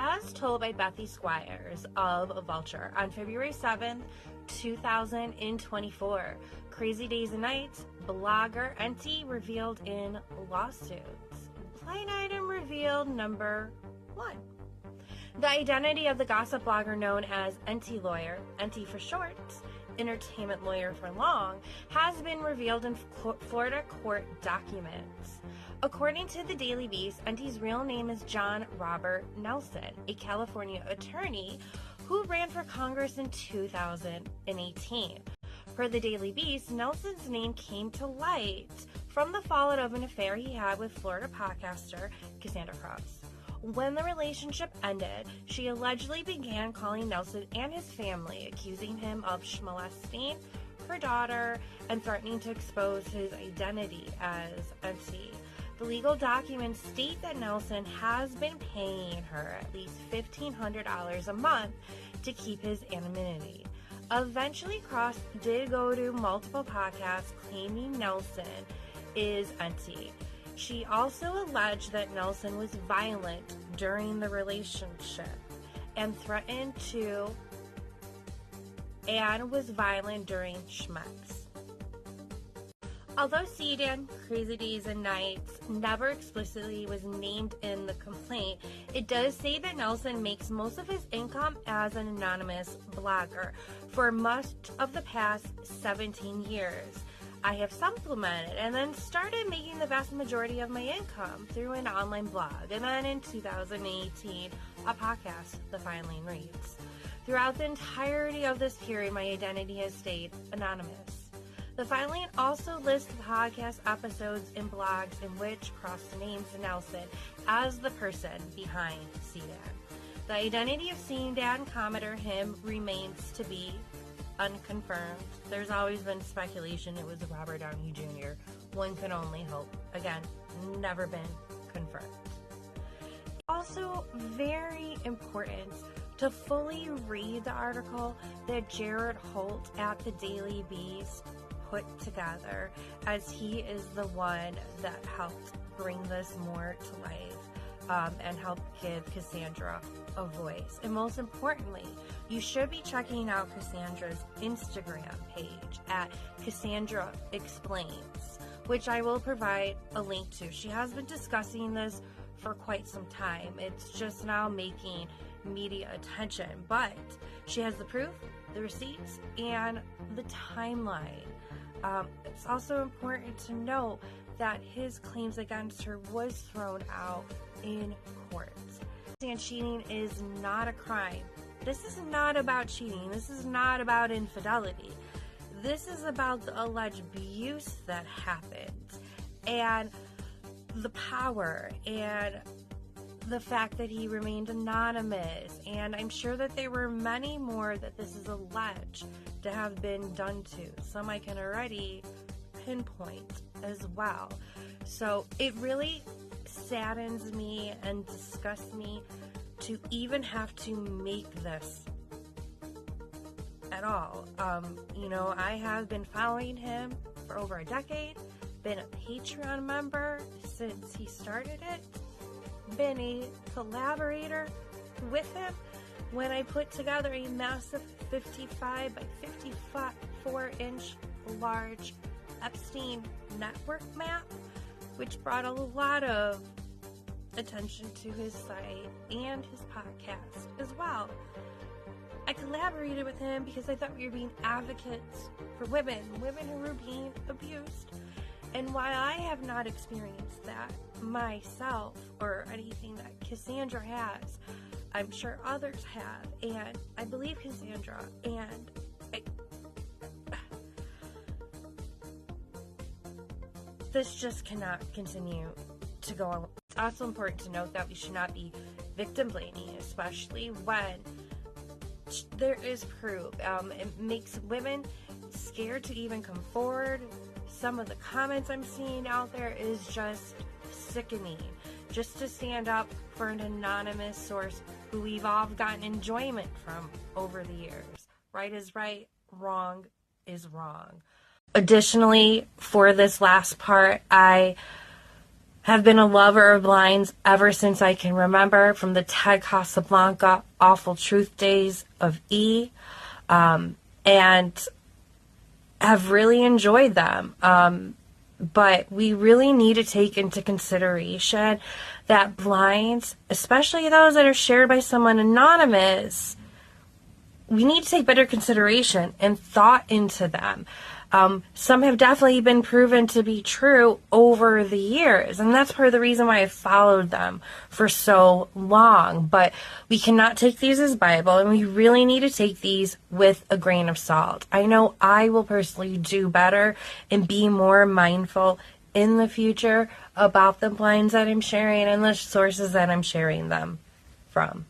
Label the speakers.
Speaker 1: as told by Bethy Squires of Vulture on February 7th, 2024. Crazy Days and Nights, blogger Enty revealed in lawsuits. Blind item revealed number 1. The identity of the gossip blogger known as Enty Lawyer, Enty for short, entertainment lawyer for long, has been revealed in Florida court documents. According to the Daily Beast, Enty's real name is John Robert Nelson, a California attorney who ran for Congress in 2018. Per the Daily Beast, Nelson's name came to light from the fallout of an affair he had with Florida podcaster Cassandra Cross. When the relationship ended, she allegedly began calling Nelson and his family, accusing him of molesting her daughter and threatening to expose his identity as Enty. The legal documents state that Nelson has been paying her at least $1,500 a month to keep his anonymity. Eventually, Cross did go to multiple podcasts claiming Nelson is Enty. She also alleged that Nelson was violent during the relationship and was violent during schmucks. Although Sedan, Crazy Days and Nights never explicitly was named in the complaint, it does say that Nelson makes most of his income as an anonymous blogger for much of the past 17 years. I have supplemented and then started making the vast majority of my income through an online blog, and then in 2018, a podcast, The Filing Reads. Throughout the entirety of this period, my identity has stayed anonymous. The filing also lists the podcast episodes and blogs in which Cross names Nelson as the person behind Sedan. The identity of Sedan commenter him remains to be unconfirmed. There's always been speculation it was Robert Downey Jr. One can only hope. Again, never been confirmed. Also, very important to fully read the article that Jared Holt at the Daily Beast put together, as he is the one that helped bring this more to life and help give Cassandra a voice. And most importantly, you should be checking out Cassandra's Instagram page at Cassandra Explains, which I will provide a link to. She has been discussing this for quite some time. It's just now making media attention, but she has the proof, the receipts, and the timeline. It's also important to note that his claims against her was thrown out in court. And cheating is not a crime. This is not about cheating. This is not about infidelity. This is about the alleged abuse that happened and the power and the fact that he remained anonymous. And I'm sure that there were many more that this is alleged to have been done to. Some I can already pinpoint as well. So it really saddens me and disgusts me to even have to make this at all. I have been following him for over a decade, been a Patreon member since he started it, been a collaborator with him when I put together a massive 55 by 54 inch large Epstein network map, which brought a lot of attention to his site and his podcast as well. I collaborated with him because I thought we were being advocates for women who were being abused. And while I have not experienced that myself or anything that Cassandra has, I'm sure others have, and I believe Cassandra, and this just cannot continue to go on. It's also important to note that we should not be victim blaming, especially when there is proof. It makes women scared to even come forward. Some of the comments I'm seeing out there is just sickening. Just to stand up for an anonymous source who we've all gotten enjoyment from over the years. Right is right, wrong is wrong. Additionally, for this last part, I have been a lover of blinds ever since I can remember, from the Ted Casablanca Awful Truth days of E, and have really enjoyed them. But we really need to take into consideration that blinds, especially those that are shared by someone anonymous, we need to take better consideration and thought into them. Some have definitely been proven to be true over the years, and that's part of the reason why I followed them for so long. But we cannot take these as Bible, and we really need to take these with a grain of salt. I know I will personally do better and be more mindful in the future about the blinds that I'm sharing and the sources that I'm sharing them from.